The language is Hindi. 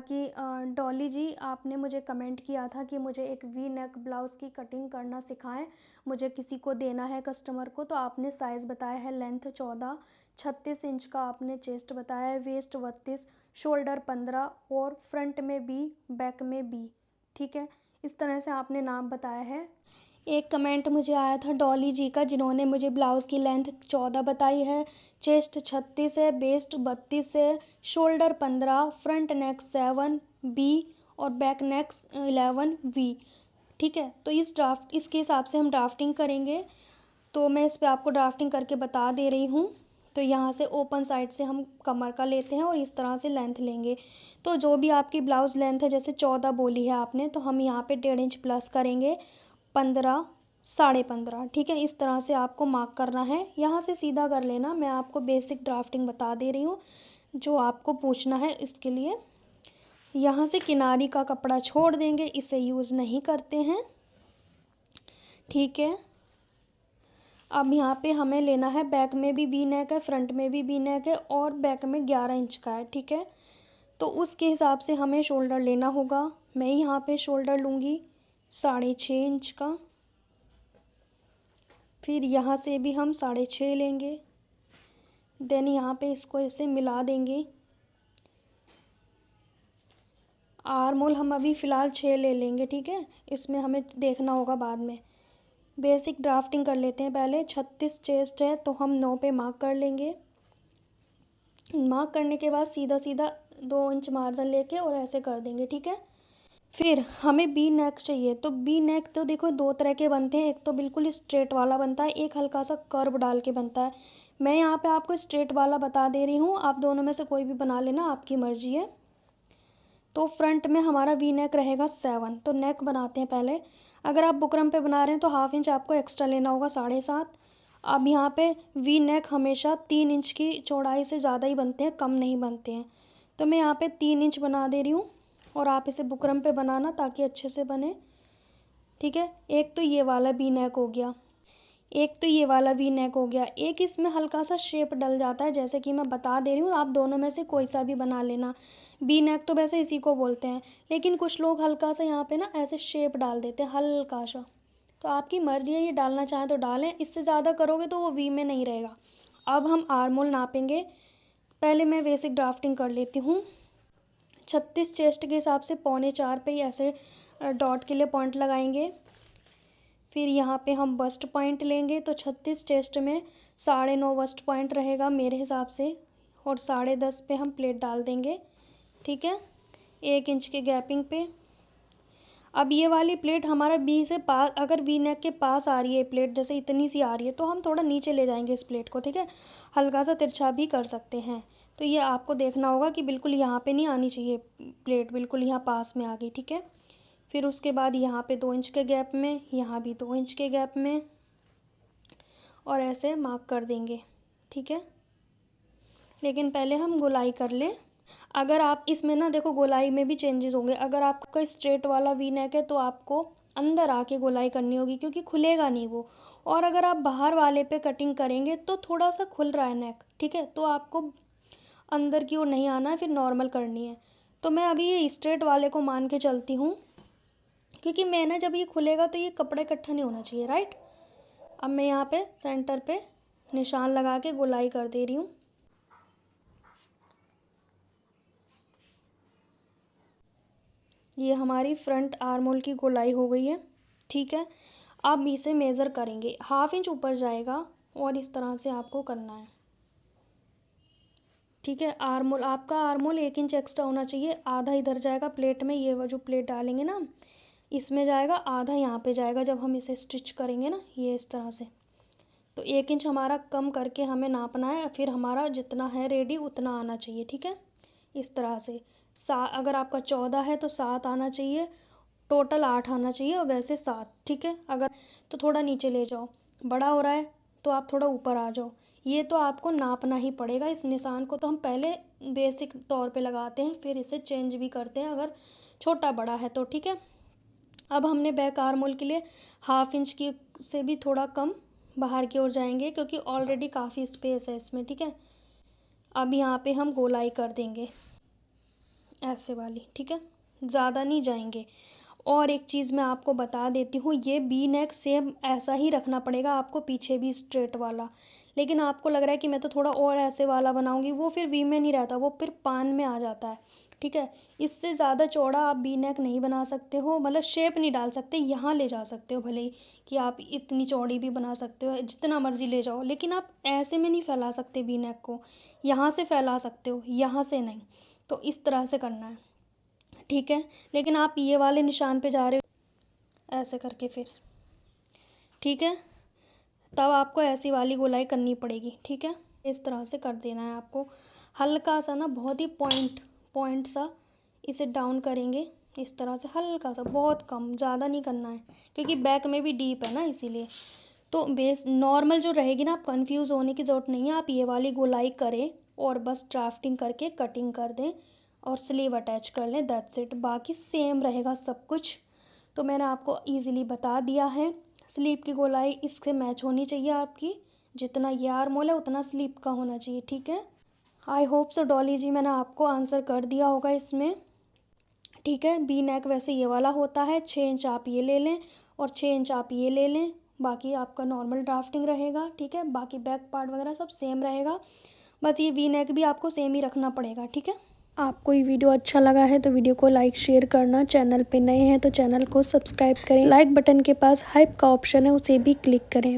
कि डॉली जी, आपने मुझे कमेंट किया था कि मुझे एक वी नेक ब्लाउज़ की कटिंग करना सिखाएं, मुझे किसी को देना है कस्टमर को। तो आपने साइज़ बताया है लेंथ 14, 36 इंच का आपने चेस्ट बताया है, वेस्ट 32, शोल्डर 15 और फ्रंट में बी, बैक में बी। ठीक है, इस तरह से आपने नाम बताया है। एक कमेंट मुझे आया था डॉली जी का, जिन्होंने मुझे ब्लाउज़ की लेंथ 14 बताई है, चेस्ट 36 है, वेस्ट 32 है, शोल्डर 15, फ्रंट नेक 7 बी और बैक नेक 11 वी। ठीक है, तो इसके हिसाब से हम ड्राफ्टिंग करेंगे। तो मैं इस पे आपको ड्राफ्टिंग करके बता दे रही हूँ। तो यहाँ से ओपन साइड से हम कमर का लेते हैं और इस तरह से लेंथ लेंगे। तो जो भी आपकी ब्लाउज़ लेंथ है, जैसे 14 बोली है आपने, तो हम यहाँ पे 1.5 इंच प्लस करेंगे, 15, 15.5। ठीक है, इस तरह से आपको मार्क करना है। यहाँ से सीधा कर लेना, मैं आपको बेसिक ड्राफ्टिंग बता दे रही हूँ जो आपको पूछना है। इसके लिए यहाँ से किनारी का कपड़ा छोड़ देंगे, इसे यूज़ नहीं करते हैं। ठीक है, अब यहाँ पे हमें लेना है, बैक में भी वी नेक है, फ्रंट में भी वी नेक है और बैक में 11 इंच का है। ठीक है, तो उसके हिसाब से हमें शोल्डर लेना होगा। मैं यहाँ पे शोल्डर लूँगी 6.5 इंच का, फिर यहाँ से भी हम 6.5 लेंगे, देन यहाँ पे इसको ऐसे मिला देंगे। आर्म होल हम अभी फ़िलहाल 6 ले लेंगे। ठीक है, इसमें हमें देखना होगा बाद में। बेसिक ड्राफ्टिंग कर लेते हैं पहले। 36 चेस्ट है तो हम 9 पे मार्क कर लेंगे। मार्क करने के बाद सीधा सीधा 2 इंच मार्जिन लेके और ऐसे कर देंगे। ठीक है, फिर हमें बी नेक चाहिए। तो बी नेक तो देखो 2 तरह के बनते हैं, एक तो बिल्कुल स्ट्रेट वाला बनता है, एक हल्का सा कर्व डाल के बनता है। मैं यहाँ पे आपको स्ट्रेट वाला बता दे रही हूँ, आप दोनों में से कोई भी बना लेना, आपकी मर्ज़ी है। तो फ्रंट में हमारा वी नेक रहेगा 7। तो नेक बनाते हैं पहले। अगर आप बुकरम पे बना रहे हैं तो हाफ इंच आपको एक्स्ट्रा लेना होगा, 7.5। अब यहाँ पे वी नेक हमेशा 3 इंच की चौड़ाई से ज़्यादा ही बनते हैं, कम नहीं बनते हैं। तो मैं यहाँ पे 3 इंच बना दे रही हूँ और आप इसे बुकरम पे बनाना ताकि अच्छे से बने। ठीक है, एक तो ये वाला वी नेक हो गया, एक तो ये वाला वी नेक हो गया। एक इसमें हल्का सा शेप डल जाता है, जैसे कि मैं बता दे रही हूँ, आप दोनों में से कोई सा भी बना लेना। वी नेक तो वैसे इसी को बोलते हैं, लेकिन कुछ लोग हल्का सा यहाँ पे ना ऐसे शेप डाल देते हैं, हल्का सा। तो आपकी मर्ज़ी है, ये डालना चाहें तो डालें, इससे ज़्यादा करोगे तो वो वी में नहीं रहेगा। अब हम आर्म होल नापेंगे। पहले मैं बेसिक ड्राफ्टिंग कर लेती हूँ। 36 चेस्ट के हिसाब से 3.25 पे ही ऐसे डॉट के लिए पॉइंट लगाएंगे। फिर यहाँ पे हम बस्ट पॉइंट लेंगे, तो 36 चेस्ट में 9.5 बस्ट पॉइंट रहेगा मेरे हिसाब से, और 10.5 पे हम प्लेट डाल देंगे। ठीक है, 1 इंच के गैपिंग पे। अब ये वाली प्लेट हमारा बी से पास, अगर बी नेक के पास आ रही है प्लेट, जैसे इतनी सी आ रही है, तो हम थोड़ा नीचे ले जाएंगे इस प्लेट को। ठीक है, हल्का सा तिरछा भी कर सकते हैं। तो ये आपको देखना होगा कि बिल्कुल यहाँ पे नहीं आनी चाहिए प्लेट, बिल्कुल यहाँ पास में आ गई। ठीक है, फिर उसके बाद यहाँ पे 2 इंच के गैप में, यहाँ भी 2 इंच के गैप में, और ऐसे मार्क कर देंगे। ठीक है, लेकिन पहले हम गोलाई कर लें। अगर आप इसमें ना देखो, गोलाई में भी चेंजेस होंगे। अगर आपका स्ट्रेट वाला वी नेक है तो आपको अंदर आके गोलाई करनी होगी, क्योंकि खुलेगा नहीं वो। और अगर आप बाहर वाले पे कटिंग करेंगे तो थोड़ा सा खुल रहा है नेक, ठीक है, तो आपको अंदर की ओर नहीं आना है, फिर नॉर्मल करनी है। तो मैं अभी ये स्ट्रेट वाले को मान के चलती हूँ, क्योंकि मैं ना जब ये खुलेगा तो ये कपड़ा इकट्ठा नहीं होना चाहिए, राइट। अब मैं यहाँ पे सेंटर पे निशान लगा के गोलाई कर दे रही हूँ। ये हमारी फ्रंट आर्म होल की गोलाई हो गई है। ठीक है, अब इसे मेज़र करेंगे, हाफ इंच ऊपर जाएगा और इस तरह से आपको करना है। ठीक है, आर्म होल, आपका आर्म होल 1 इंच एक्स्ट्रा होना चाहिए। आधा इधर जाएगा प्लेट में, ये जो प्लेट डालेंगे ना इसमें जाएगा, आधा यहाँ पे जाएगा जब हम इसे स्टिच करेंगे ना, ये इस तरह से। तो 1 इंच हमारा कम करके हमें नापना है, फिर हमारा जितना है रेडी उतना आना चाहिए। ठीक है, इस तरह से अगर आपका 14 है तो 7 आना चाहिए, टोटल 8 आना चाहिए, और वैसे 7। ठीक है, अगर तो थोड़ा नीचे ले जाओ, बड़ा हो रहा है तो आप थोड़ा ऊपर आ जाओ। ये तो आपको नापना ही पड़ेगा। इस निशान को तो हम पहले बेसिक तौर पे लगाते हैं, फिर इसे चेंज भी करते हैं अगर छोटा बड़ा है तो। ठीक है, अब हमने बैक आर्म होल के लिए हाफ इंच की से भी थोड़ा कम बाहर की ओर जाएंगे, क्योंकि ऑलरेडी काफ़ी स्पेस है इसमें। ठीक है, अब यहाँ पे हम गोलाई कर देंगे। ऐसे वाली, ठीक है, ज़्यादा नहीं जाएंगे। और एक चीज़ मैं आपको बता देती हूँ, ये वी नेक सेम ऐसा ही रखना पड़ेगा आपको, पीछे भी स्ट्रेट वाला। लेकिन आपको लग रहा है कि मैं तो थोड़ा और ऐसे वाला बनाऊँगी, वो फिर वी में नहीं रहता, वो फिर पान में आ जाता है, ठीक है। इससे ज़्यादा चौड़ा आप वी नेक नहीं बना सकते हो, मतलब शेप नहीं डाल सकते, यहाँ ले जा सकते हो भले ही कि आप इतनी चौड़ी भी बना सकते हो, जितना मर्जी ले जाओ, लेकिन आप ऐसे में नहीं फैला सकते वी नेक को। यहाँ से फैला सकते हो, यहाँ से नहीं। तो इस तरह से करना है, ठीक है। लेकिन आप ये वाले निशान पे जा रहे हो ऐसे करके, फिर ठीक है, तब आपको ऐसी वाली गोलाई करनी पड़ेगी, ठीक है। इस तरह से कर देना है आपको, हल्का सा ना, बहुत ही पॉइंट सा इसे डाउन करेंगे इस तरह से, हल्का सा, बहुत कम, ज़्यादा नहीं करना है क्योंकि बैक में भी डीप है ना, इसीलिए। तो बेस नॉर्मल जो रहेगी ना, आप कंफ्यूज होने की ज़रूरत नहीं है, आप ये वाली गोलाई करें और बस ड्राफ्टिंग करके कटिंग कर दें और स्लीव अटैच कर लें, दैट्स इट। बाकी सेम रहेगा सब कुछ। तो मैंने आपको इजीली बता दिया है। स्लीव की गोलाई इससे मैच होनी चाहिए आपकी, जितना ये आर्म होल है उतना स्लीव का होना चाहिए, ठीक है। आई होप सो डॉली जी, मैंने आपको आंसर कर दिया होगा इसमें, ठीक है। बी नेक वैसे ये वाला होता है, 6 इंच आप ये ले लें और 6 इंच आप ये ले लें, बाकी आपका नॉर्मल ड्राफ्टिंग रहेगा, ठीक है। बाकी बैक पार्ट वगैरह सब सेम रहेगा, बस ये वी नेक भी आपको सेम ही रखना पड़ेगा, ठीक है। आपको ये वीडियो अच्छा लगा है तो वीडियो को लाइक शेयर करना, चैनल पे नए हैं तो चैनल को सब्सक्राइब करें, लाइक बटन के पास हाइप का ऑप्शन है उसे भी क्लिक करें।